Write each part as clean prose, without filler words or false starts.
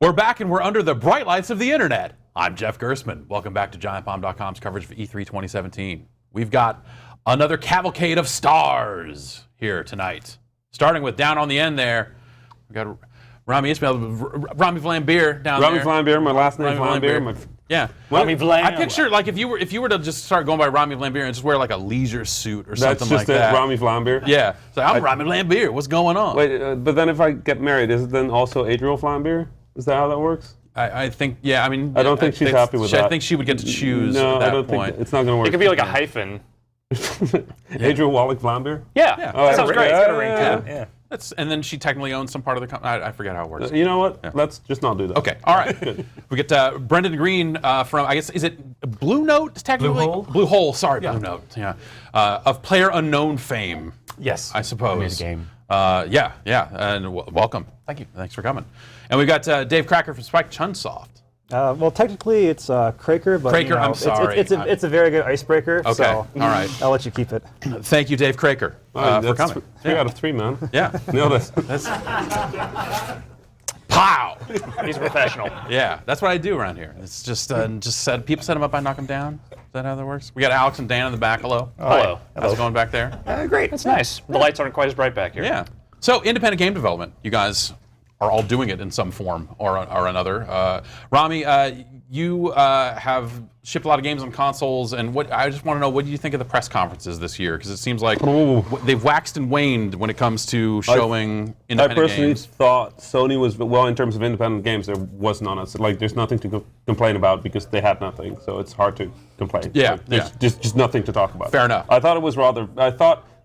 We're back and we're under the bright lights of the internet. I'm Jeff Gersman. Welcome back to GiantBomb.com's coverage of E3 2017. We've got another cavalcade of stars here tonight. Starting with down on the end there, we got Rami Vlambeer down Rami there. Vlambeer, my last name Vlambeer. Yeah. Rami Vlambeer. I picture like if you were to just start going by Rami Vlambeer and just wear like a leisure suit or something like that. That's just Rami Vlambeer? Yeah. So I'm Rami Vlambeer. What's going on? Wait, but then if I get married, is it then also Adriel Vlambeer? Is that how that works? I think, yeah, I mean... I don't think she's happy with that. I think she would get to choose no, at that I don't point. think it's not going to work. It could be like a hyphen. Adriel Wallach Vlambeer? Yeah. Oh, That sounds great. It's got a ring to it. Yeah. And then she technically owns some part of the company. I forget how it works. You know what? Let's just not do that. Okay, all right. We get Brendan Green from, I guess, is it Blue Note, technically? Blue Hole? Blue Hole, sorry, Blue Note, yeah. Of PlayerUnknown fame, Yes. I suppose. Made a game. Yeah, and welcome. Thank you. Thanks for coming. And we got Dave Cracker from Spike Chunsoft. Well, technically it's Craker, but Craker, I'm sorry. It's a very good icebreaker. Okay, so all right. I'll let you keep it. Thank you, Dave Craker, for coming. 3 out of 3, man. Yeah. Nailed it. Pow! He's a professional. Yeah, that's what I do around here. It's just people set them up, I knock them down. Is that how that works? We got Alex and Dan in the back. Hello. Hello. How's it going back there? Great. That's nice. The lights aren't quite as bright back here. Yeah. So independent game development, you guys are all doing it in some form or another. Rami, you have shipped a lot of games on consoles, and I just want to know, what do you think of the press conferences this year? Because it seems like they've waxed and waned when it comes to showing independent I personally games. thought Sony was, well, in terms of independent games, there was none. It's like there's nothing to complain about because they had nothing, so it's hard to complain. Yeah, Like, there's just nothing to talk about. Fair enough. I thought it was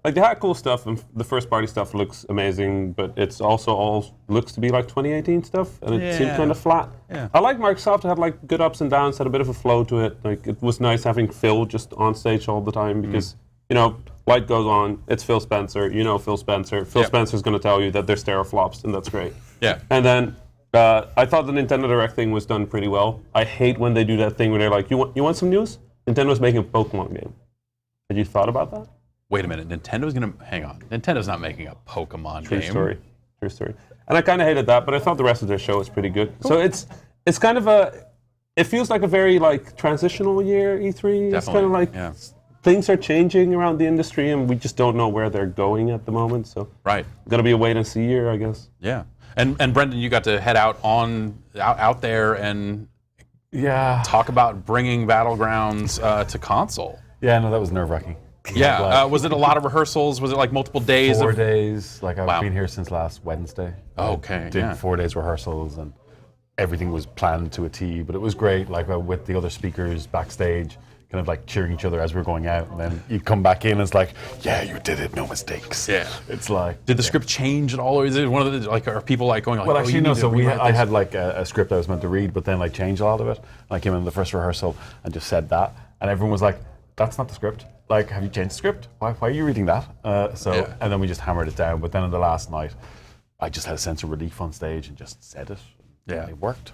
like they had cool stuff, and the first party stuff looks amazing, but it's also all looks to be like 2018 stuff, and it seemed kind of flat. Yeah. I like Microsoft. It had like good ups and downs, had a bit of a flow to it. Like it was nice having Phil just on stage all the time because light goes on. It's Phil Spencer. You know Phil Spencer. Phil Spencer's going to tell you that there's teraflops, and that's great. Yeah. And then I thought the Nintendo Direct thing was done pretty well. I hate when they do that thing where they're like, you want some news? Nintendo's making a Pokemon game. Had you thought about that? Wait a minute, Nintendo's not making a Pokemon game. True story. And I kind of hated that, but I thought the rest of their show was pretty good. So it's kind of it feels like a very like transitional year, E3. It's kind of like things are changing around the industry, and we just don't know where they're going at the moment. So Right. Gonna be a wait and see year, I guess. Yeah. And Brendan, you got to head out there and talk about bringing Battlegrounds to console. Yeah, no, that was nerve-wracking. Yeah, was it a lot of rehearsals? Was it like multiple days? 4 days. Like I've been here since last Wednesday. Okay, Did 4 days rehearsals, and everything was planned to a T. But it was great, like with the other speakers backstage, kind of like cheering each other as we were going out. And then you come back in, and it's like, yeah, you did it, no mistakes. Yeah. It's like. Did the script change at all, or is it one of the are people like going like? Well, actually, no. So I had had like a script I was meant to read, but then like changed a lot of it. And I came in the first rehearsal and just said that, and everyone was like, "That's not the script. Like, have you changed the script? Why are you reading that?" And then we just hammered it down. But then on the last night, I just had a sense of relief on stage and just said it. Yeah, it worked.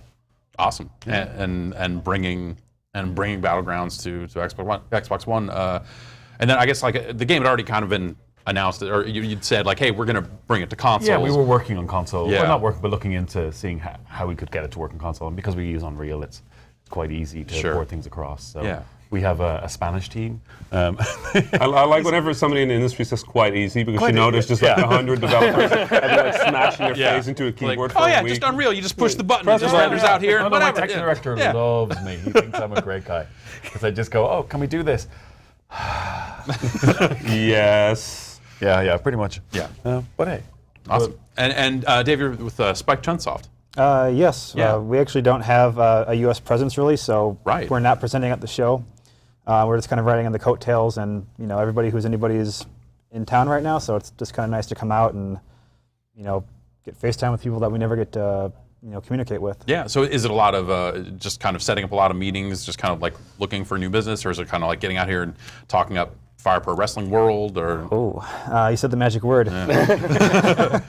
Awesome. Yeah. And bringing Battlegrounds to Xbox One, and then I guess like the game had already kind of been announced, or you'd said like, hey, we're going to bring it to consoles. Yeah, we were working on console. Yeah. Well, not working, but looking into seeing how we could get it to work on console. And because we use Unreal, it's quite easy to port things across. So we have a Spanish team. I like whenever somebody in the industry says quite easy, because there's just like 100 developers and they're like smashing their face into a keyboard for a week. Just Unreal. You just push the button. It just renders out here. My tech director loves me. He thinks I'm a great guy. Because I just go, oh, can we do this? Yes. Yeah, pretty much. Yeah. But hey. Awesome. And Dave, you're with Spike Chunsoft. Yes. Yeah. We actually don't have a U.S. presence really, so we're not presenting at the show. We're just kind of riding on the coattails, and everybody who's anybody's in town right now, so it's just kind of nice to come out and get FaceTime with people that we never get to communicate with. Yeah. So is it a lot of just kind of setting up a lot of meetings, just kind of like looking for new business, or is it kind of like getting out here and talking up Fire Pro Wrestling World, or? Oh, you said the magic word. Yeah,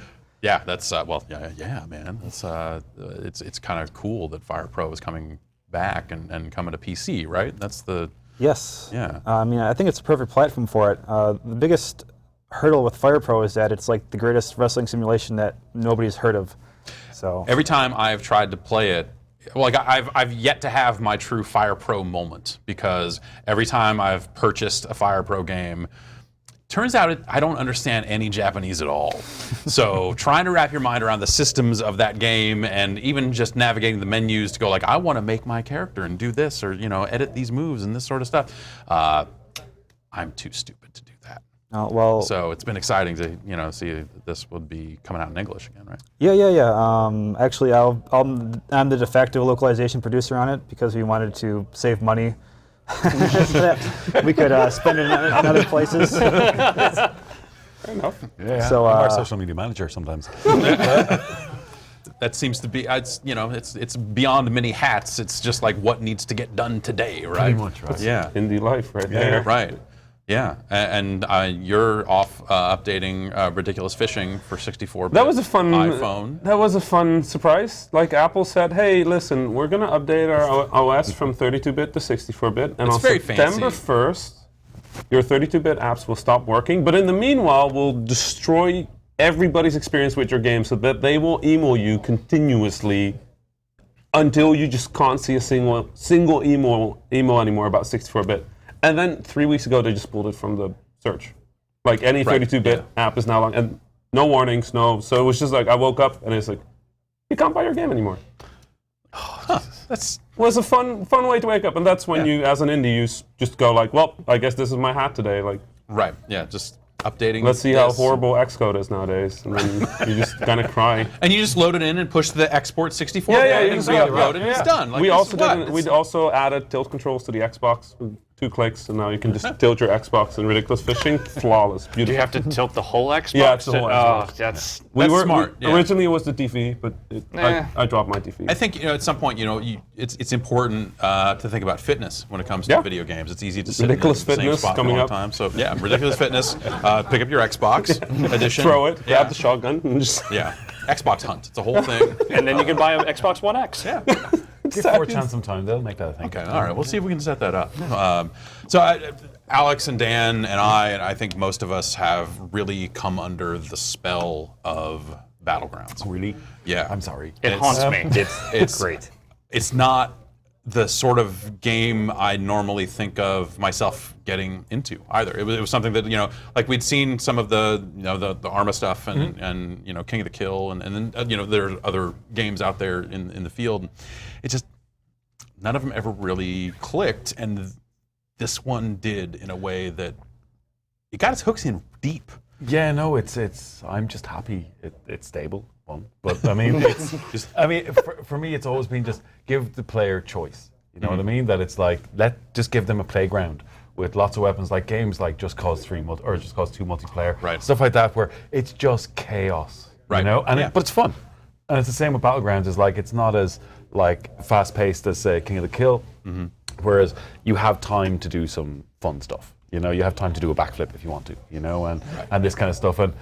that's man. That's it's kind of cool that Fire Pro is coming back and coming to PC, right? That's the Yes. Yeah. I think it's a perfect platform for it. The biggest hurdle with Fire Pro is that it's like the greatest wrestling simulation that nobody's heard of. So every time I've tried to play it, well, like I've yet to have my true Fire Pro moment, because every time I've purchased a Fire Pro game, turns out I don't understand any Japanese at all. So trying to wrap your mind around the systems of that game, and even just navigating the menus to go like, I want to make my character and do this, or edit these moves and this sort of stuff. I'm too stupid to do that. well, So it's been exciting to see this would be coming out in English again, right? Yeah. Actually, I'm the de facto localization producer on it because we wanted to save money. We could spend it in other places. Fair enough. Yeah. So, I'm our social media manager sometimes. That seems to be it's beyond many hats. It's just like what needs to get done today, right? Pretty much, right. Yeah. Indie life right there. Right. Yeah, and you're off updating Ridiculous Fishing for 64-bit That was a fun iPhone. That was a fun surprise. Like Apple said, "Hey, listen, we're gonna update our OS from 32-bit to 64-bit, and It's on very September fancy. 1st, your 32-bit apps will stop working. But in the meanwhile, we'll destroy everybody's experience with your game, so that they will email you continuously until you just can't see a single email anymore about 64-bit." And then 3 weeks ago, they just pulled it from the search. Like any 32-bit app is now long, and no warnings, so it was just like I woke up and it's like, you can't buy your game anymore. That's Was a fun way to wake up, and that's when you, as an indie, you just go like, well, I guess this is my hat today. Like, right. Yeah, just updating. let's see how this. horrible Xcode is nowadays, and then you just kind of cry. And you just load it in and push the export 64 Yeah, button and exactly. re-upload it, and it's done. Like, we this also is what? did. We also added tilt controls to the Xbox. With 2 clicks, and now you can just tilt your Xbox in Ridiculous Fishing. Flawless, beautiful. Do you have to tilt the whole Xbox? Yeah, it's the whole Oh, Xbox. that's That's smart, yeah. Originally, it was the TV, but I dropped my TV. I think at some point, it's important to think about fitness when it comes to Yeah. video games. It's easy to sit Ridiculous in the same Fitness spot coming for a long up. time. So yeah, Ridiculous Fitness. Pick up your Xbox edition. Throw it, Yeah. grab the shotgun, and just Yeah, Xbox Hunt. It's a whole thing. and then you can buy an Xbox One X. Yeah. Give 4chan some time. They'll make that a thing. Okay. All right. We'll see if we can set that up. Alex and Dan and I think most of us have really come under the spell of Battlegrounds. Really? Yeah. I'm sorry. It haunts me. It's Great. It's not the sort of game I normally think of myself getting into either. It was something that like we'd seen some of the the Arma stuff and King of the Kill and then there are other games out there in the field. It just none of them ever really clicked, and this one did in a way that it got its hooks in deep. Yeah, no, it's. I'm just happy it's stable. One, but I mean, it's just. I mean, for me, it's always been just give the player choice. You know what I mean? That it's like just give them a playground with lots of weapons, like games like Just Cause 3 or Just Cause 2 multiplayer, Right. stuff like that, where it's just chaos. Right. You know, and Yeah. but it's fun. And it's the same with Battlegrounds. Is like it's not as like fast paced as say King of the Kill, whereas you have time to do some fun stuff. You know, you have time to do a backflip if you want to. You know, and this kind of stuff. And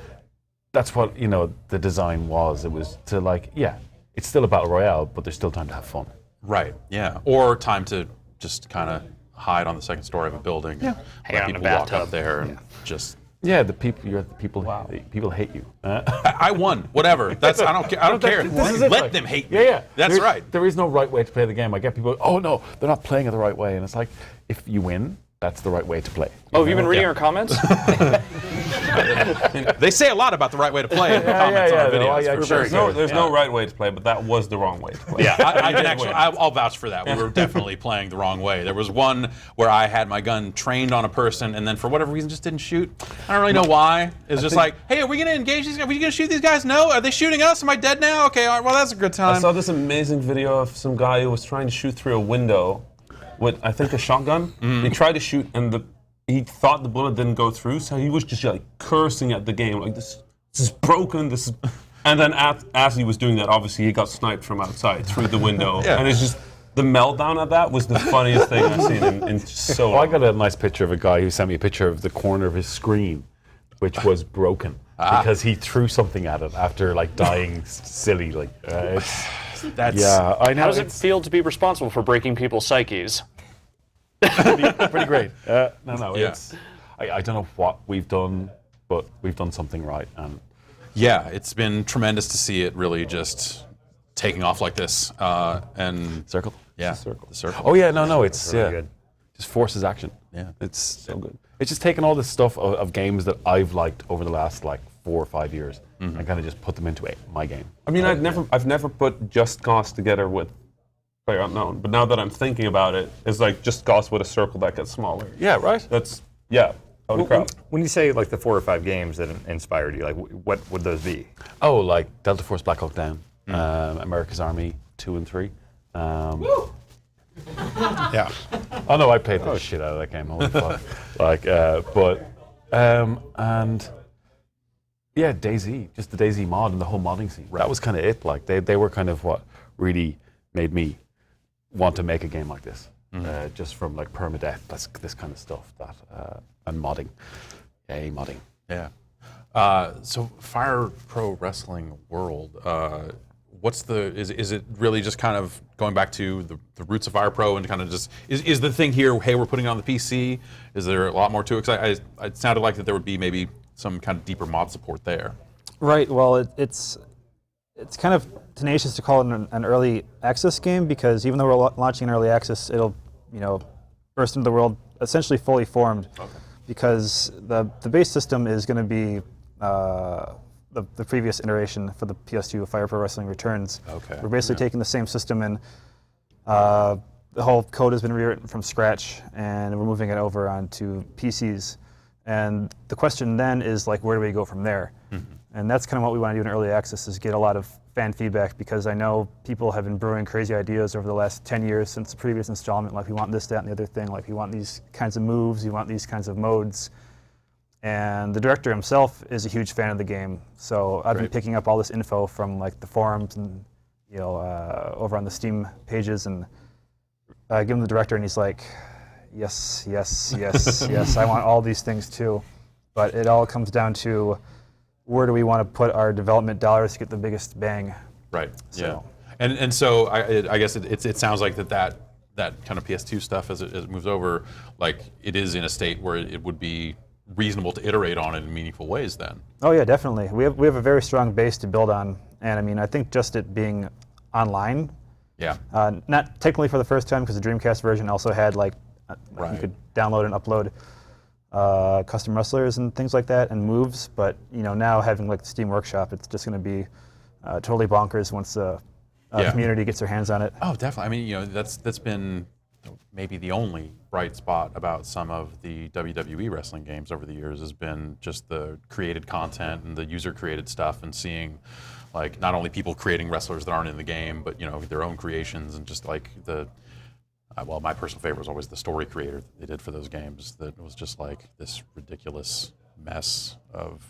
that's what the design was. It was to like, yeah, it's still a battle royale, but there's still time to have fun. Right. Yeah. Or time to just kind of hide on the second story of a building. Yeah. Hang Let out in a people walk bathtub. up there and just. Yeah, the people. People hate you. I won. Whatever. I don't care. I don't care. This is it, Let like- them hate me. Yeah. That's right. There is no right way to play the game. I get people. Oh no, they're not playing it the right way, and it's like if you win, that's the right way to play. Oh, have you been reading Yeah. our comments? They say a lot about the right way to play in the comments on our videos. For sure. There's no right way to play, but that was the wrong way to play. Yeah. I can actually, I'll vouch for that. We were definitely playing the wrong way. There was one where I had my gun trained on a person, and then for whatever reason just didn't shoot. I don't really know why. It's just like, hey, are we going to engage these guys? Are we going to shoot these guys? No. Are they shooting us? Am I dead now? Okay. All right, well, that's a good I time. saw this amazing video of some guy who was trying to shoot through a window with, I think, a shotgun. He tried to shoot, and he thought the bullet didn't go through, so he was just like cursing at the game, like this is broken. This is, and then as he was doing that, obviously he got sniped from outside through the window, Yeah. and it's just the meltdown of that was the funniest thing I've seen in so Well, I long. got a nice picture of a guy who sent me a picture of the corner of his screen, which was broken because he threw something at it after like dying silly. Like, That's yeah, I know. How does it it's feel to be responsible for breaking people's psyches? pretty great. No, Yeah. it's. I don't know what we've done, but we've done something right. And Yeah, it's been tremendous to see it really just taking off like this. And Circle. Yeah, Circle. the circle. Oh yeah, no, it's really good. just forces action. Yeah. It's so good. It's just taking all this stuff of games that I've liked over the last like 4 or 5 years and kind of just put them into my game. I mean, I've never put Just Cause together with PlayerUnknown, but now that I'm thinking about it, it's like Just Cause with a circle that gets smaller. Yeah, right. That's holy crap. When you say like the 4 or 5 games that inspired you, like what would those be? Oh, like Delta Force Black Hawk Down, America's Army 2 and 3. Yeah. Oh no, I played the shit out of that game. Holy fuck! And yeah, DayZ, just the DayZ mod and the whole modding scene. That was kind of it. Like they were kind of what really made me want to make a game like this. Just from like permadeath, that's this kind of stuff. And modding, modding. Yeah. So Fire Pro Wrestling World. What's is it really just kind of going back to the roots of Fire Pro and kind of just is the thing here? Hey, we're putting it on the PC. Is there a lot more to it? 'Cause it sounded like that there would be maybe some kind of deeper mod support there. Right. Well, it's kind of tenacious to call it an early access game because even though we're launching an early access, it'll burst into the world essentially fully formed. Okay. Because the base system is going to be the previous iteration for the PS2 Fire Pro Wrestling Returns. Okay. We're basically taking the same system and the whole code has been rewritten from scratch and we're moving it over onto PCs. And the question then is like, where do we go from there? And that's kind of what we want to do in early access is get a lot of fan feedback because I know people have been brewing crazy ideas over the last 10 years since the previous installment, like we want this, that, and the other thing, like we want these kinds of moves, we want these kinds of modes. And the director himself is a huge fan of the game, so I've been picking up all this info from like the forums and over on the Steam pages, and I give him the director, and he's like, yes, yes, yes, yes, I want all these things too. But it all comes down to where do we want to put our development dollars to get the biggest bang? Right. So. Yeah. And so I guess it sounds like that kind of PS2 stuff as it moves over, like it is in a state where it would be reasonable to iterate on it in meaningful ways then. Oh yeah, definitely. We have a very strong base to build on, and I mean I think just it being online. Yeah. Not technically for the first time because the Dreamcast version also had like you could download and upload custom wrestlers and things like that and moves, but now having like the Steam Workshop, it's just going to be totally bonkers once the community gets their hands on it. Oh, definitely. I mean, that's been maybe the only bright spot about some of the WWE wrestling games over the years has been just the created content and the user created stuff and seeing like not only people creating wrestlers that aren't in the game, but their own creations and just like well, my personal favorite was always the story creator that they did for those games. That was just like this ridiculous mess of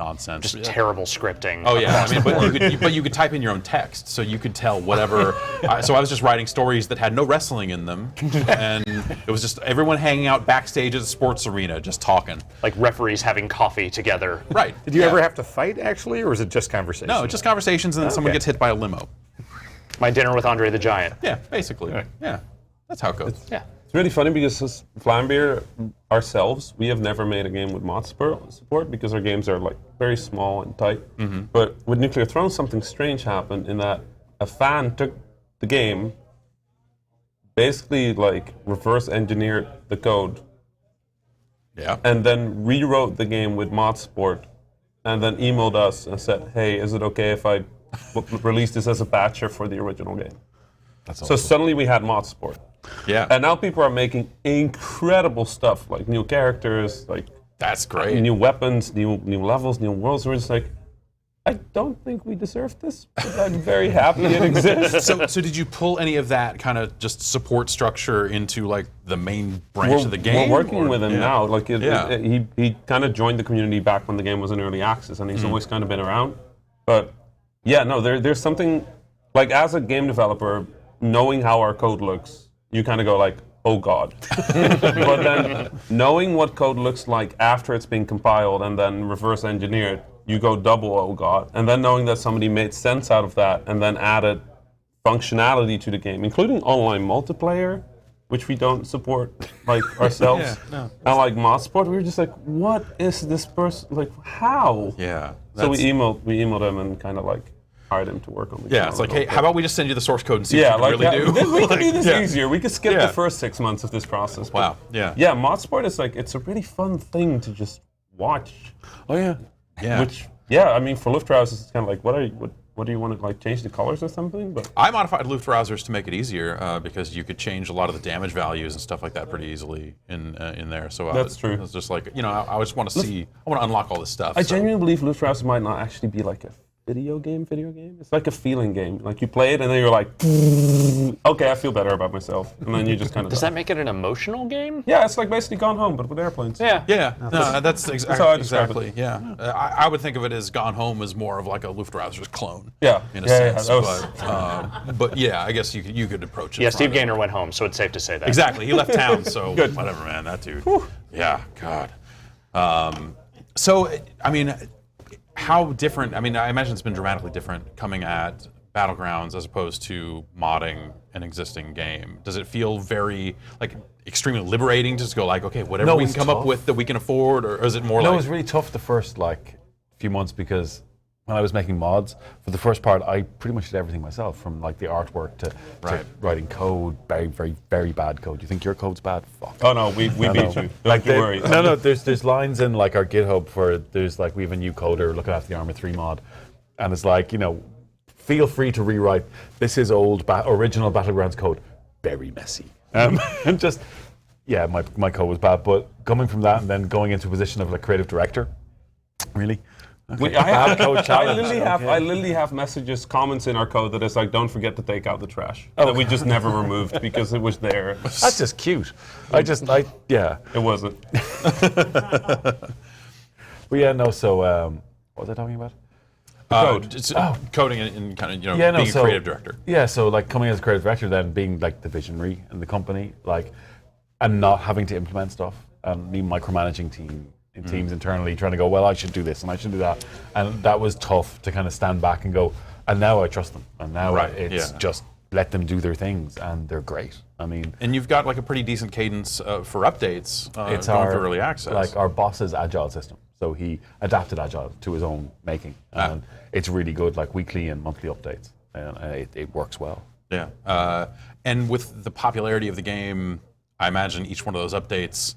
nonsense. Just terrible scripting. Oh yeah, I mean, but you could type in your own text, so you could tell whatever. So I was just writing stories that had no wrestling in them, and it was just everyone hanging out backstage at the sports arena, just talking. Like referees having coffee together. Right. Did you ever have to fight actually, or was it just conversation? No, just conversations, and then someone gets hit by a limo. My dinner with Andre the Giant. Yeah, basically. Yeah, that's how it goes. Yeah. It's really funny because as Flambeer ourselves, we have never made a game with mod support because our games are like very small and tight. But with Nuclear Throne, something strange happened in that a fan took the game, basically like reverse engineered the code, and then rewrote the game with mod support, and then emailed us and said, "Hey, is it okay if I release this as a patcher for the original game?" That's so suddenly we had mod support. Yeah. And now people are making incredible stuff, like new characters, like that's great. New weapons, new levels, new worlds. We're just like, I don't think we deserve this, but I'm very happy it exists. So did you pull any of that kind of just support structure into like the main branch of the game? We're working with him now. Like he kind of joined the community back when the game was in early access, and he's always kind of been around. But yeah, no, there's something like as a game developer, knowing how our code looks, you kind of go like, oh God. But then knowing what code looks like after it's been compiled and then reverse engineered, you go double oh God. And then knowing that somebody made sense out of that and then added functionality to the game, including online multiplayer, which we don't support like ourselves. And like mod support, we were just like, what is this person, like how? Yeah. So we emailed them and kind of like hired him to work on the game. Yeah, it's like, hey, how about we just send you the source code and see yeah, what you can really do? We can do this easier. We could skip Yeah. the first 6 months of this process. Wow, yeah. Yeah, mod sport is like, it's a really fun thing to just watch. Oh yeah. Yeah. Which, yeah, I mean, for Luftrausers, it's kind of like, what do you want to like change the colors or something? But I modified Luftrausers to make it easier because you could change a lot of the damage values and stuff like that pretty easily in there. So That's true. I was just like, I just want to see, I want to unlock all this stuff. I genuinely believe Luftrausers might not actually be like a video game. It's like a feeling game. Like you play it and then you're like, okay, I feel better about myself. And then you just kind of Does that make it an emotional game? Yeah, it's like basically Gone Home, but with airplanes. Yeah. Yeah, no, that's how I exactly, describe exactly. Yeah, I would think of it as Gone Home as more of like a Luftrausers clone. Yeah. in a Yeah, sense. But yeah, I guess you could approach it. Yeah, from Steve it. Gaynor went home, so it's safe to say that. Exactly, he left town, so whatever, man. That dude. Yeah, God. So I mean, how different? I mean, I imagine it's been dramatically different coming at Battlegrounds as opposed to modding an existing game. Does it feel very like extremely liberating to just go like, okay, whatever we can come up with that we can afford, or is it more like? No, it was really tough the first few months because when I was making mods, for the first part, I pretty much did everything myself, from like the artwork to writing code, very, very, very bad code. You think your code's bad? Fuck. Oh no, we beat you. Don't you worry. No, there's lines in like our GitHub where there's like we have a new coder looking after the Arma 3 mod, and it's like, feel free to rewrite. This is original Battlegrounds code, very messy, and just my code was bad. But coming from that and then going into a position of like creative director, really. Okay. I literally have messages, comments in our code that is like, don't forget to take out the trash. That we just never removed because it was there. That's just cute. Yeah. It wasn't. But yeah, no, so what was I talking about? Coding and kind of being a creative director. Yeah, so like coming as a creative director, then being like the visionary in the company, and not having to implement stuff, and me micromanaging teams internally, trying to go, well, I should do this and I should do that, and that was tough to kind of stand back and go, and now I trust them, and now it's just let them do their things, and they're great. I mean, and you've got like a pretty decent cadence for updates. It's going through early access. Like our boss's agile system. So he adapted agile to his own making, and it's really good, like weekly and monthly updates, and it works well. Yeah, and with the popularity of the game, I imagine each one of those updates.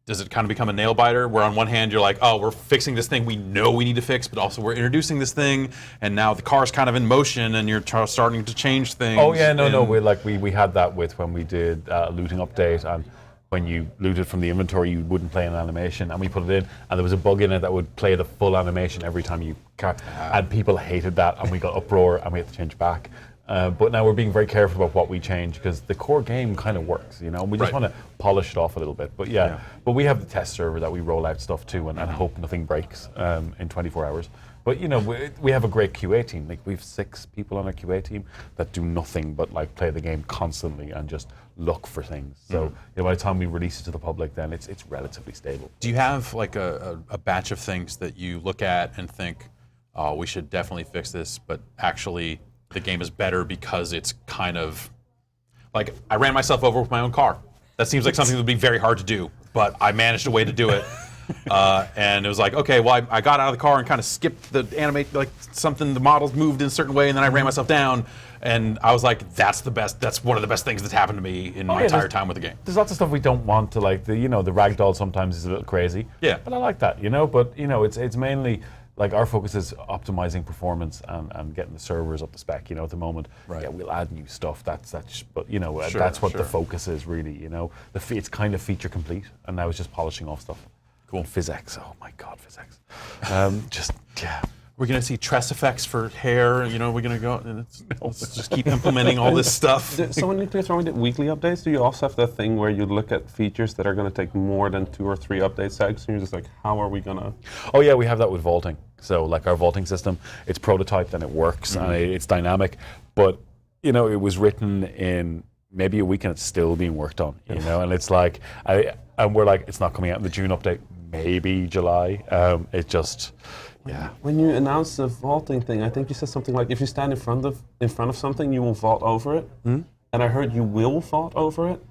Does it kind of become a nail biter where on one hand you're like, oh, we're fixing this thing we know we need to fix, but also we're introducing this thing, and now the car's kind of in motion and you're starting to change things? Oh yeah, no, we had that with when we did a looting update, and when you looted from the inventory you wouldn't play an animation, and we put it in, and there was a bug in it that would play the full animation every time you and people hated that, and we got uproar and we had to change back. But now we're being very careful about what we change because the core game kind of works, We just want to polish it off a little bit. But but we have the test server that we roll out stuff to and hope nothing breaks in 24 hours. But we have a great QA team. Like we have 6 people on our QA team that do nothing but like play the game constantly and just look for things. So by the time we release it to the public, then it's relatively stable. Do you have like a batch of things that you look at and think, oh, we should definitely fix this, but actually the game is better because it's kind of like I ran myself over with my own car. That seems like something that would be very hard to do, but I managed a way to do it. And it was like, okay, well, I got out of the car and kind of skipped the animate, like something, the models moved in a certain way, and then I ran myself down, and I was like, that's the best, that's one of the best things that's happened to me in my entire time with the game. There's lots of stuff we don't want to, like, the ragdoll sometimes is a little crazy. Yeah. But I like that, but, it's mainly, like, our focus is optimizing performance and getting the servers up to spec, at the moment. Right. Yeah, we'll add new stuff, but, Sure, that's what the focus is, really, It's kind of feature complete, and now it's just polishing off stuff. Cool. Physics, oh my God, physics. We're going to see tress effects for hair, we're going to go, and let's just keep implementing all this stuff. So when you throw in the weekly updates, do you also have that thing where you look at features that are going to take more than 2 or 3 update cycles, and you're just like, how are we going to? Oh yeah, we have that with vaulting. So like our vaulting system, it's prototyped and it works and it's dynamic, but it was written in maybe a week and it's still being worked on, and it's like, and we're like, it's not coming out in the June update, maybe July. It just, yeah. When you announced the vaulting thing, I think you said something like, if you stand in front of something, you will vault over it. And I heard you will vault over it.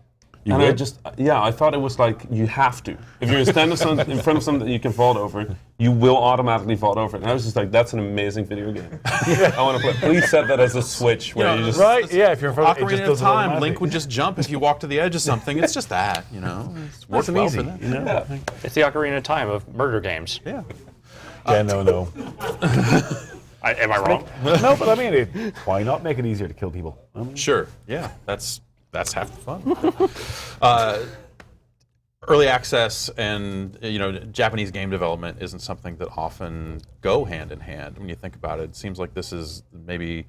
You I thought it was like you have to. If you're in front of something that you can vault over, you will automatically vote over it. And I was just like, that's an amazing video game. I want to play. Please set that as a Switch where you just right? Yeah, if you're in front of it, Ocarina of Time, Link would just jump if you walk to the edge of something. It's just that, It's works well for them. It's the Ocarina of Time of murder games. Yeah. Yeah, no. Am I wrong? No, but I mean, why not make it easier to kill people? Sure. Yeah, that's half the fun. Early access and Japanese game development isn't something that often go hand in hand when you think about it. It seems like this is maybe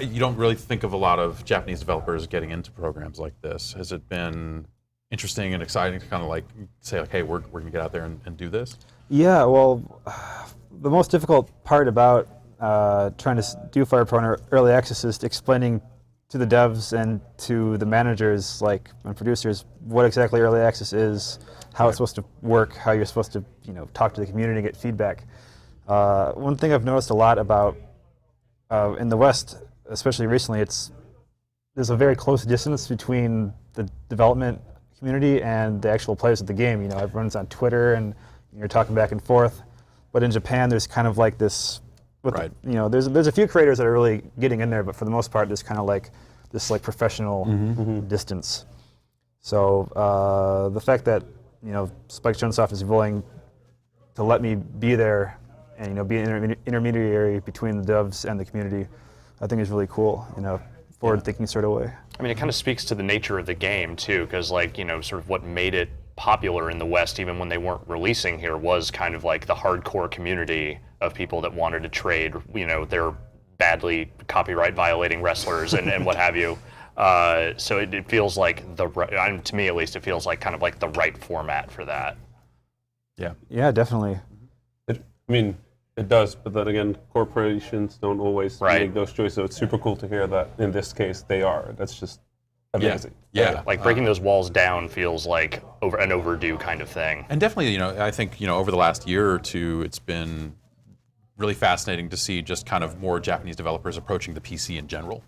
you don't really think of a lot of Japanese developers getting into programs like this. Has it been interesting and exciting to kind of like say like, hey, we're going to get out there and do this? Yeah, well, the most difficult part about trying to do Fire Pro in early access is explaining to the devs and to the managers and producers what exactly early access is, how it's supposed to work, how you're supposed to talk to the community and get feedback. One thing I've noticed a lot about in the West, especially recently, there's a very close distance between the development community and the actual players of the game. Everyone's on Twitter and you're talking back and forth. But in Japan, there's kind of like this. Right. There's a few creators that are really getting in there, but for the most part, there's kind of like this professional distance. So the fact that Spike Chunsoft is willing to let me be there and be an intermediary between the devs and the community, I think is really cool. Forward-thinking sort of way. I mean, it kind of speaks to the nature of the game too, because sort of what made it popular in the West, even when they weren't releasing here, was kind of like the hardcore community of people that wanted to trade, their badly copyright violating wrestlers and what have you. So it feels like to me at least, it feels like kind of like the right format for that. Yeah. Yeah, definitely. It does, but then again, corporations don't always make those choices. So it's super cool to hear that in this case they are. That's just amazing. Yeah. Like breaking those walls down feels like an overdue kind of thing. And definitely, I think, over the last year or two, it's been really fascinating to see just kind of more Japanese developers approaching the PC in general.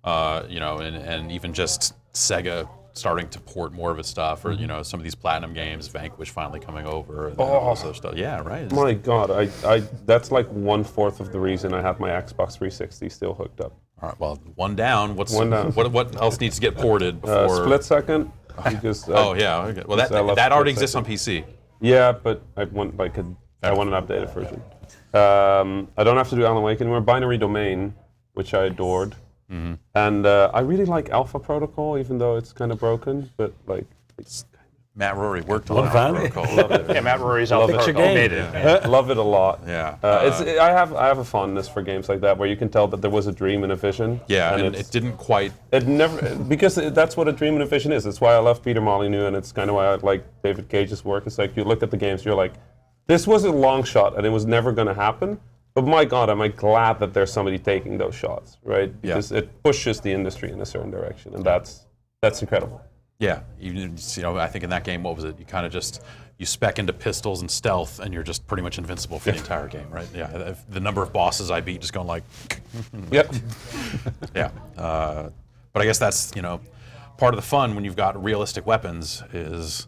And even just Sega starting to port more of its stuff, or some of these Platinum games, Vanquish finally coming over, and all this stuff. Yeah, right. My God, I that's like 1/4 of the reason I have my Xbox 360 still hooked up. All right, well, one down. One down. What else needs to get ported before? Split Second. Because, yeah. Okay. Well, that already exists on PC. Yeah, but I want an updated version. I don't have to do Alan Wake anymore. Binary Domain, which I adored. Mm-hmm. And I really like Alpha Protocol, even though it's kind of broken. But it's Matt Rory worked on Alpha Protocol. Love it. Yeah, Matt Rory's Alpha Protocol made it. Yeah. Love it a lot. Yeah. I have a fondness for games like that where you can tell that there was a dream and a vision. Yeah, and it didn't quite. It never, because that's what a dream and a vision is. It's why I love Peter Molyneux, and it's kind of why I like David Cage's work. It's like you look at the games, you're like, this was a long shot, and it was never going to happen. But my God, am I glad that there's somebody taking those shots, right? Because it pushes the industry in a certain direction, and that's incredible. Yeah, I think in that game, what was it? You kind of you spec into pistols and stealth, and you're just pretty much invincible for the entire game, right? Yeah, the number of bosses I beat just going like, yep. Yeah, but I guess that's part of the fun when you've got realistic weapons is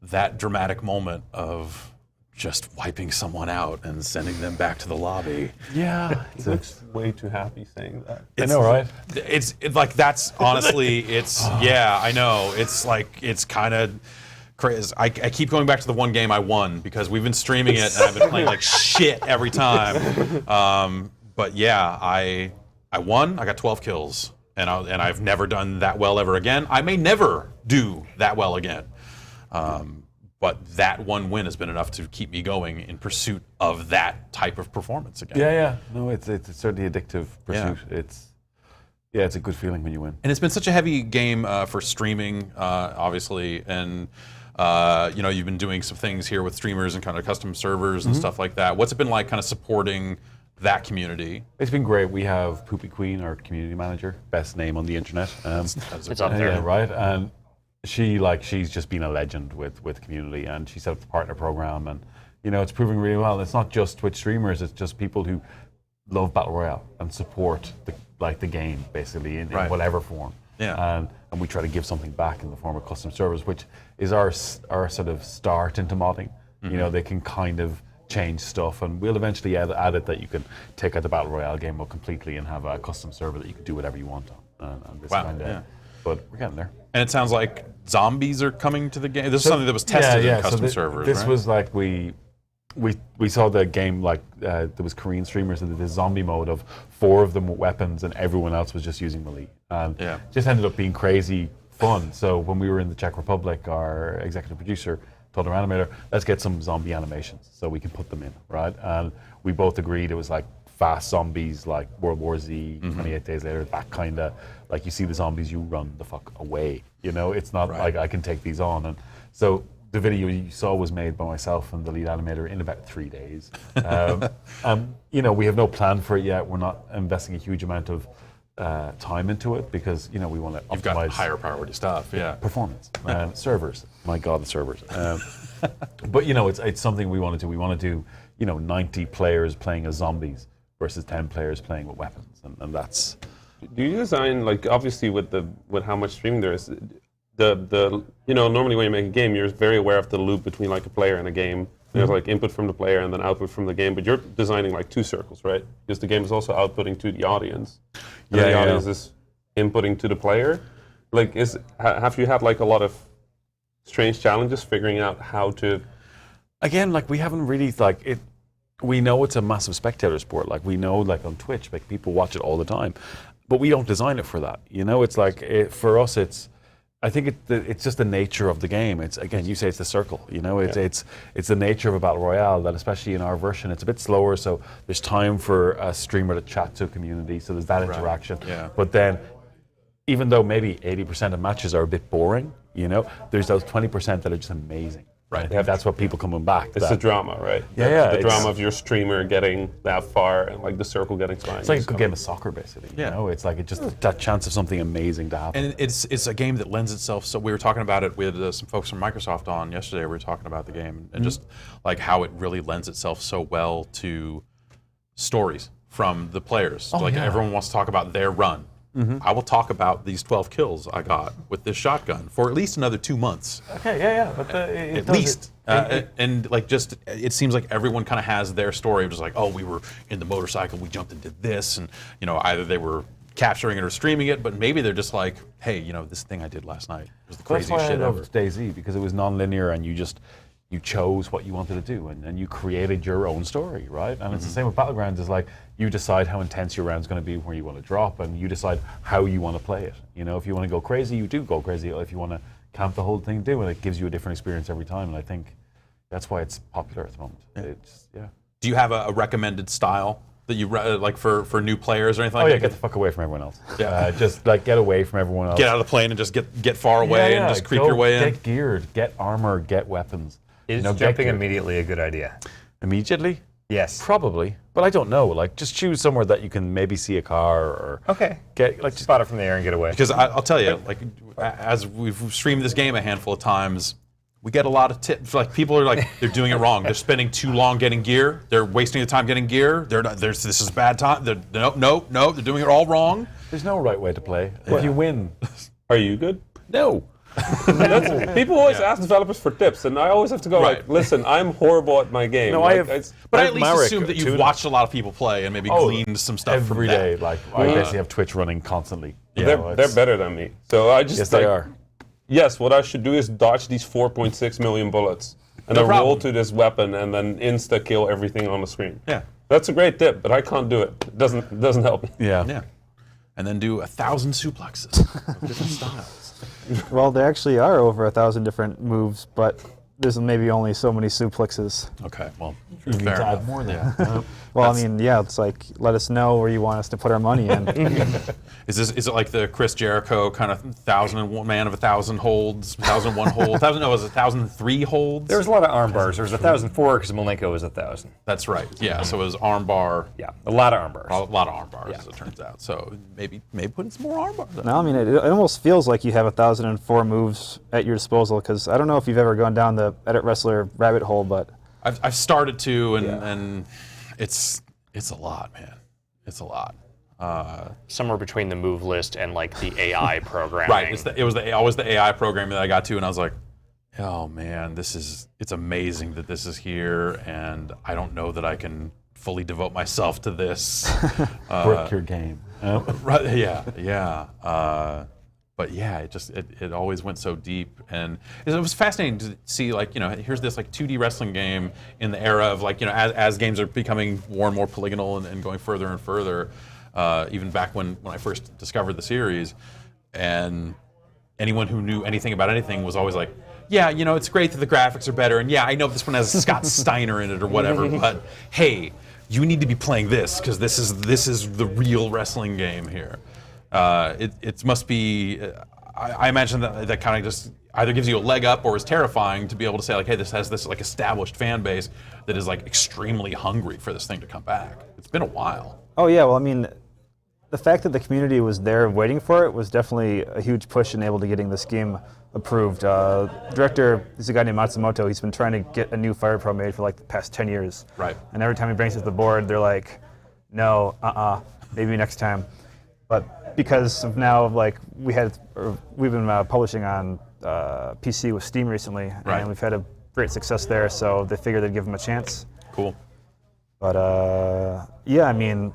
that dramatic moment of just wiping someone out and sending them back to the lobby. Yeah. He looks way too happy saying that. I know, right? It's like, that's honestly, yeah, I know. It's kind of crazy. I keep going back to the one game I won because we've been streaming it and I've been playing like shit every time. But yeah, I won, I got 12 kills. And I've never done that well ever again. I may never do that well again. But that one win has been enough to keep me going in pursuit of that type of performance again. Yeah. No, it's certainly an addictive pursuit. Yeah. It's a good feeling when you win. And it's been such a heavy game for streaming, obviously, and you've been doing some things here with streamers and kind of custom servers and stuff like that. What's it been like, kind of supporting that community? It's been great. We have Poopy Queen, our community manager, best name on the internet. It's up there, right? And she's just been a legend with the community, and she set up the partner program, and it's proving really well. It's not just Twitch streamers; it's just people who love Battle Royale and support the game basically in whatever form. Yeah. And we try to give something back in the form of custom servers, which is our sort of start into modding. You know, they can kind of change stuff, and we'll eventually add it that you can take out the Battle Royale game mode completely and have a custom server that you can do whatever you want on. And this but we're getting there. And it sounds like zombies are coming to the game. This is something that was tested in custom servers, This right? was like we saw the game, like there was Korean streamers that did this zombie mode of 4 of them with weapons and everyone else was just using melee. And just ended up being crazy fun. So when we were in the Czech Republic, our executive producer told our animator, let's get some zombie animations so we can put them in, right? And we both agreed it was like fast zombies like World War Z, 28 Days Later, that kind of, like you see the zombies, you run the fuck away. You know, it's not like I can take these on. And so the video you saw was made by myself and the lead animator in about 3 days. You know, we have no plan for it yet. We're not investing a huge amount of time into it because, you know, we want to optimize. You've got higher priority stuff, performance, servers. My God, the servers. But, you know, it's something we want to do. We want to do, you know, 90 players playing as zombies versus 10 players playing with weapons, and that's. Do you design, like, obviously with how much streaming there is, the you know, normally when you make a game, you're very aware of the loop between like a player and a game. There's like input from the player and then output from the game, but you're designing like 2 circles, right? Because the game is also outputting to the audience. And the audience is inputting to the player. Like, have you had like a lot of strange challenges figuring out how to? Again, like we haven't really like it. We know it's a massive spectator sport. Like we know, like on Twitch, like people watch it all the time, but we don't design it for that. You know, it's like for us, it's. I think it's just the nature of the game. It's, again, you say it's the circle. You know, it's the nature of a battle royale that, especially in our version, it's a bit slower. So there's time for a streamer to chat to a community. So there's that interaction. Yeah. But then, even though maybe 80% of matches are a bit boring, you know, there's those 20% that are just amazing. Right. I think that's what people coming back. It's the drama, right? Yeah, the drama of your streamer getting that far and like the circle getting smaller. It's like a good game of soccer, basically. You know, it's like just that chance of something amazing to happen. And it's a game that lends itself. So we were talking about it with some folks from Microsoft on yesterday. We were talking about the game and just like how it really lends itself so well to stories from the players. Like everyone wants to talk about their run. I will talk about these 12 kills I got with this shotgun for at least another 2 months. Okay, but at least. And like just, it seems like everyone kind of has their story of just like, oh, we were in the motorcycle, we jumped into this, and you know, either they were capturing it or streaming it, but maybe they're just like, hey, you know, this thing I did last night was the craziest shit ever. I loved DayZ because it was non-linear and you chose what you wanted to do and you created your own story, right? And it's the same with Battlegrounds. Is like you decide how intense your round's going to be, where you want to drop, and you decide how you want to play it. You know, if you want to go crazy, you do go crazy. If you want to camp the whole thing, do, and it gives you a different experience every time. And I think that's why it's popular at the moment. Do you have a recommended style that you like for new players or anything like that? Get the fuck away from everyone else. Just like get away from everyone else. Get out of the plane and just get far away and just creep your way in. Get geared, get armor, get weapons. Is jumping immediately a good idea? Immediately? Yes. Probably, but I don't know. Like, just choose somewhere that you can maybe see a car or get like spot it from the air and get away. Because I'll tell you, like, as we've streamed this game a handful of times, we get a lot of tips. Like, people are like, they're doing it wrong. They're spending too long getting gear. They're wasting the time getting gear. This is bad time. No, they're doing it all wrong. There's no right way to play. If you win, are you good? No. People always ask developers for tips, and I always have to go like, "Listen, I'm horrible at my game." No, like, but I at least assume that you've watched a lot of people play and maybe gleaned some stuff every from day. that. Like I basically have Twitch running constantly. They're better than me, so I just they are. Yes, what I should do is dodge these 4.6 million bullets, and then roll to this weapon, and then insta kill everything on the screen. Yeah, that's a great tip, but I can't do it. It doesn't help me. Yeah. And then do 1,000 suplexes of different styles. Well, there actually are over 1,000 different moves, but there's maybe only so many suplexes. Okay, well, you need to add more than that. Well, I mean, it's like, let us know where you want us to put our money in. Is it like the Chris Jericho kind of 1,001 man of 1,000 holds, 1,001 holds? It was 1,003 holds. There was a lot of arm bars. There was 1,004 because Malenko was 1,000. That's right. Yeah, so it was arm bar. Yeah, a lot of arm bars. A lot of arm bars, as it turns out. So maybe put in some more arm bars. No, I mean, it almost feels like you have 1,004 moves at your disposal, because I don't know if you've ever gone down the Edit Wrestler rabbit hole, but I've started to, and it's a lot, man. It's a lot. Somewhere between the move list and like the AI programming. Right. It was always the AI programming that I got to, and I was like, oh man, it's amazing that this is here, and I don't know that I can fully devote myself to this. Work your game. Right, yeah. But yeah, it always went so deep, and it was fascinating to see, like, here's this like 2D wrestling game in the era of, like, as games are becoming more and more polygonal and going further and further, even back when I first discovered the series, and anyone who knew anything about anything was always like, yeah, it's great that the graphics are better, and yeah, I know this one has Scott Steiner in it or whatever, but hey, you need to be playing this because this is the real wrestling game here. It must be. I imagine that kind of just either gives you a leg up or is terrifying to be able to say, like, hey, this has this like established fan base that is like extremely hungry for this thing to come back. It's been a while. Oh yeah, well, I mean, the fact that the community was there waiting for it was definitely a huge push in able to getting this game approved. Director is a guy named Matsumoto. He's been trying to get a new Fire Pro made for like the past 10 years. Right. And every time he brings it to the board, they're like, no, maybe next time. But because of now, like, we've been publishing on PC with Steam recently, right. and we've had a great success there, so they figured they'd give them a chance. Cool. But yeah, I mean,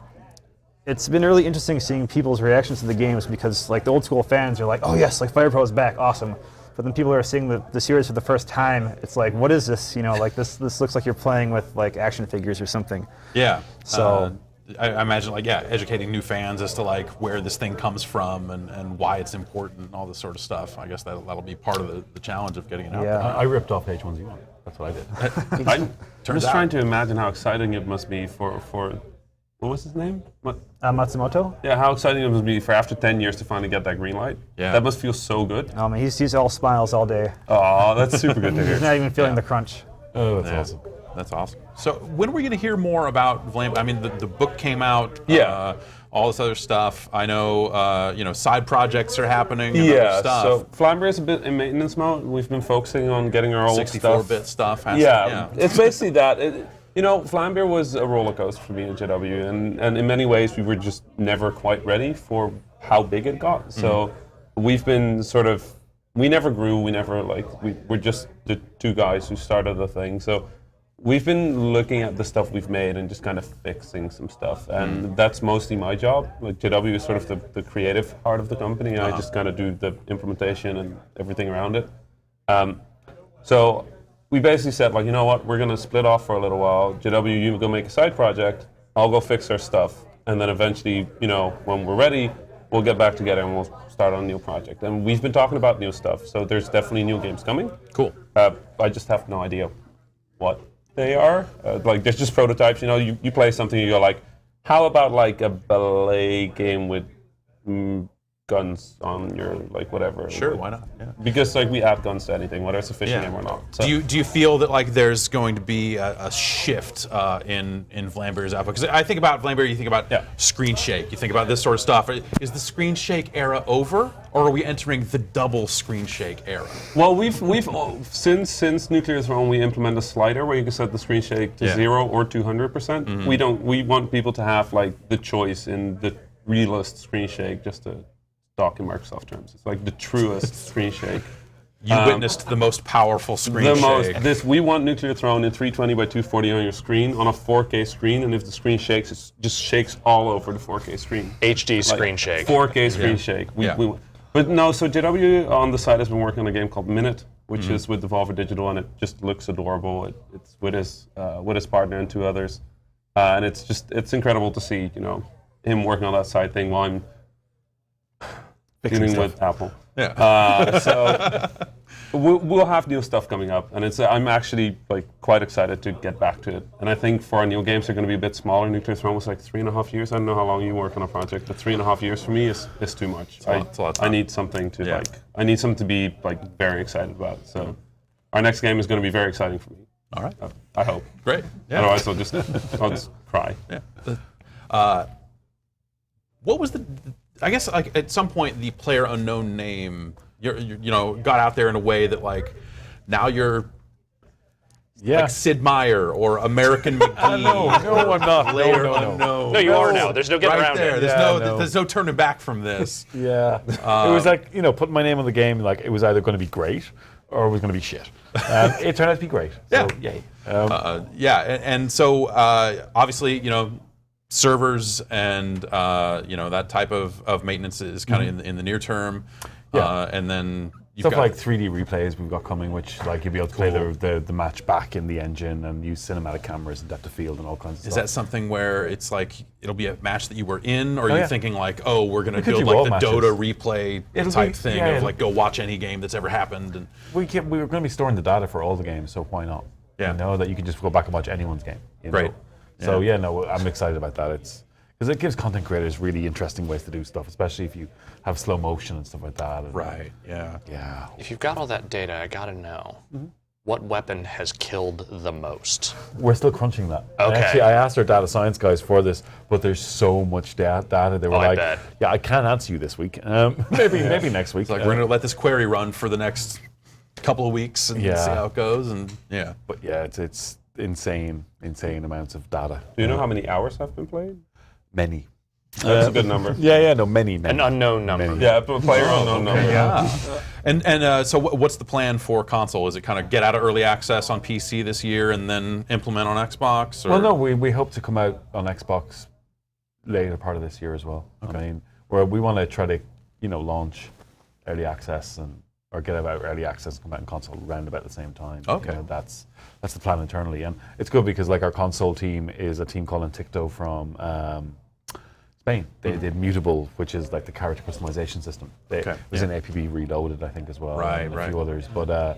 it's been really interesting seeing people's reactions to the games because, like, the old school fans are like, oh yes, like Fire Pro is back, awesome. But then people who are seeing the series for the first time, it's like, what is this? Like this looks like you're playing with like action figures or something. Yeah. So I imagine, like, yeah, educating new fans as to like where this thing comes from and why it's important and all this sort of stuff. I guess that'll be part of the challenge of getting it out there. I ripped off H1Z1. That's what I did. I'm just trying to imagine how exciting it must be for what was his name? Matsumoto? Yeah, how exciting it must be for after 10 years to finally get that green light. Yeah. That must feel so good. Oh man, he's all smiles all day. Oh, that's super good to hear. He's not even feeling the crunch. Oh, that's awesome. That's awesome. So when are we going to hear more about Vlambeer? I mean, the book came out. Yeah. All this other stuff. I know. Side projects are happening. And Yeah. other stuff. So Vlambeer is a bit in maintenance mode. We've been focusing on getting our old stuff. 64-bit stuff. Yeah. It's basically that. Vlambeer was a roller coaster for me at JW, and in many ways we were just never quite ready for how big it got. So we've been we never grew. We never we're just the two guys who started the thing. So we've been looking at the stuff we've made and just kind of fixing some stuff, and that's mostly my job. Like JW is sort of the creative part of the company. I just kind of do the implementation and everything around it. So we basically said, like, you know what, we're going to split off for a little while. JW, you go make a side project. I'll go fix our stuff, and then eventually, when we're ready, we'll get back together and we'll start on a new project. And we've been talking about new stuff, so there's definitely new games coming. Cool. I just have no idea what they are. There's just prototypes. You play something, you go like, how about like a ballet game with guns on your whatever? Sure, why not? Yeah. Because we add guns to anything, whether it's a fishing game or not. So. Do you feel that like there's going to be a shift in Vlambeer's output? Because I think about Vlambeer, you think about screen shake, you think about this sort of stuff. Is the screen shake era over, or are we entering the double screen shake era? Well, we've since Nuclear Throne, we implement a slider where you can set the screen shake to 0 or 200%. We want people to have the choice in the realist screen shake, just to talk in Microsoft terms. It's like the truest screen shake. You witnessed the most powerful screen shake. We want Nuclear Throne in 320 by 240 on your screen, on a 4K screen, and if the screen shakes, it just shakes all over the 4K screen. HD screen shake. 4K screen shake. But no, so JW on the side has been working on a game called Minute, which is with Devolver Digital, and it just looks adorable. It's with his partner and two others, and it's incredible to see him working on that side thing while I'm dealing with Apple. Yeah. So we'll have new stuff coming up, and I'm actually quite excited to get back to it. And I think for our new games, they're going to be a bit smaller. Nuclear Throne was 3.5 years. I don't know how long you work on a project, but 3.5 years for me is too much. It's a lot of time. I need something to I need something to be very excited about. So our next game is going to be very exciting for me. All right. I hope. Great. Yeah. Otherwise, I'll just cry. Yeah. What was I guess at some point the player unknown name got out there in a way that now you're like Sid Meier or American McGee. No, I'm not. Player No. unknown. No, you are now. There's no getting around there. it. There's no turning back from this. Yeah. It was putting my name on the game, it was either going to be great or it was going to be shit. It turned out to be great. So, yay. And so obviously, servers and that type of maintenance is kind of in the near term. And then you've stuff got like 3D replays we've got coming, which like you'll be able to play the match back in the engine and use cinematic cameras and depth of field and all kinds of stuff. Is that something where it's like it'll be a match that you were in, or are you thinking like, oh, we're going to build like the matches. Dota replay type thing of it'll like go watch any game that's ever happened? And we were going to be storing the data for all the games, so why not? Yeah. That you can just go back and watch anyone's game. Right. So I'm excited about that. Because it gives content creators really interesting ways to do stuff, especially if you have slow motion and stuff like that. Right. Yeah. Yeah. If you've got all that data, I gotta know what weapon has killed the most. We're still crunching that. Okay. Actually, I asked our data science guys for this, but there's so much data. They were I like, bet. "Yeah, I can't answer you this week. Maybe next week." It's like we're going to let this query run for the next couple of weeks and see how it goes. And But yeah, it's insane amounts of data. Do you know how many hours have been played? Many. That's a good number. Many. An unknown number. Many. Yeah, player unknown number. Yeah. And so what's the plan for console? Is it kind of get out of early access on PC this year and then implement on Xbox? Or? Well, no, we hope to come out on Xbox later part of this year as well. Okay. I mean, we want to try to launch early access or get about early access and come out in console around about the same time. Okay. That's the plan internally, and it's good because like our console team is a team called Inticto from Spain. They did Mutable, which is like the character customization system. It was in APB Reloaded, I think, as well, and a few others. But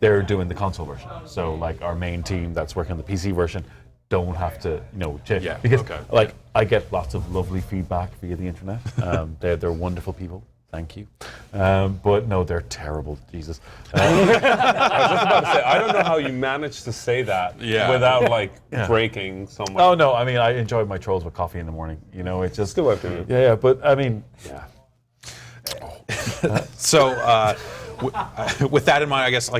they're doing the console version. So like our main team that's working on the PC version don't have to, because like I get lots of lovely feedback via the internet. They're wonderful people. Thank you. But no, they're terrible. Jesus. I was just about to say, I don't know how you managed to say that without breaking so much. Oh no, I mean I enjoy my trolls with coffee in the morning. It's just Still after you. Yeah, but I mean, So with that in mind, I guess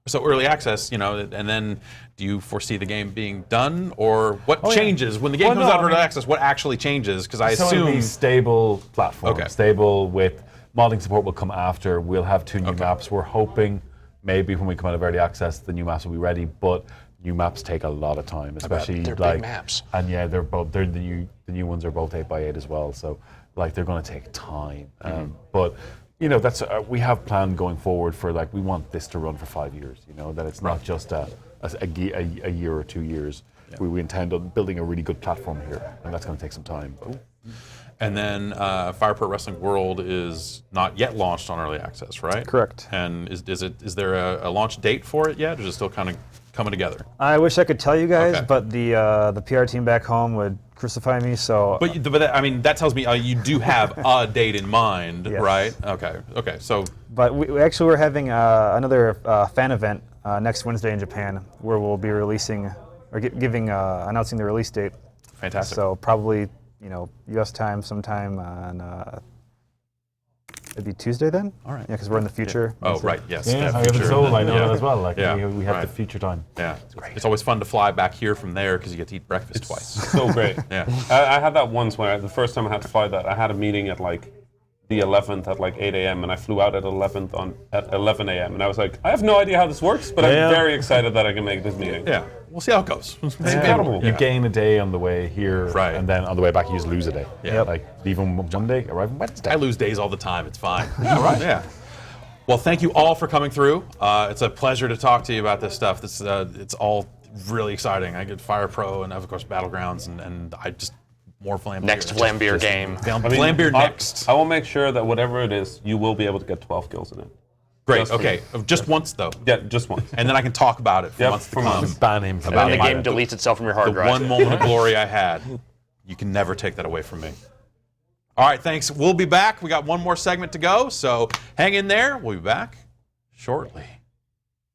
so early access, and then do you foresee the game being done, or what changes when the game comes out of early access? What actually changes? Because I assume it'll be stable platform, stable with modding support will come after. We'll have 2 new maps. We're hoping maybe when we come out of early access, the new maps will be ready, but new maps take a lot of time, especially they're big maps. And they're the new ones are both 8x8 as well, so like they're going to take time. But that's we have planned going forward for we want this to run for 5 years. That it's not just a year or 2 years. Yeah. We intend on building a really good platform here, and that's going to take some time. But. And then Fire Pro Wrestling World is not yet launched on early access, right? Correct. And is there a launch date for it yet, or is it still kind of coming together? I wish I could tell you guys, but the PR team back home would crucify me. So, but I mean that tells me you do have a date in mind, right? Okay. So, but we're having another fan event next Wednesday in Japan, where we'll be releasing or announcing the release date. Fantastic. So probably U.S. time sometime on. It'd be Tuesday then? All right. Yeah, because we're in the future. Oh, right, yes. Yeah, I future. Soul, I know that as well. We have the future time. Yeah, it's great. It's always fun to fly back here from there because you get to eat breakfast twice. So great. Yeah. I had that once when the first time I had to fly that, I had a meeting at the 11th at 8 a.m. and I flew out at 11 a.m. and I was like, I have no idea how this works, but I'm very excited that I can make this meeting. Yeah, we'll see how it goes. It's incredible. You gain a day on the way here, right, and then on the way back you just lose a day. Yeah, leave on Monday, arrive on Wednesday. I lose days all the time. It's fine. Yeah, right. Yeah. Well, thank you all for coming through. It's a pleasure to talk to you about this stuff. It's all really exciting. I get Fire Pro and of course Battlegrounds, and I just. More Vlambeer. Next Vlambeer game. Vlambeer next. I will make sure that whatever it is, you will be able to get 12 kills in it. Great, okay. Just once, though. Yeah, just once. And then I can talk about it for months to come. Ban him. And then the game deletes itself from your hard drive. The one moment of glory I had. You can never take that away from me. All right, thanks. We'll be back. We got one more segment to go, so hang in there. We'll be back shortly.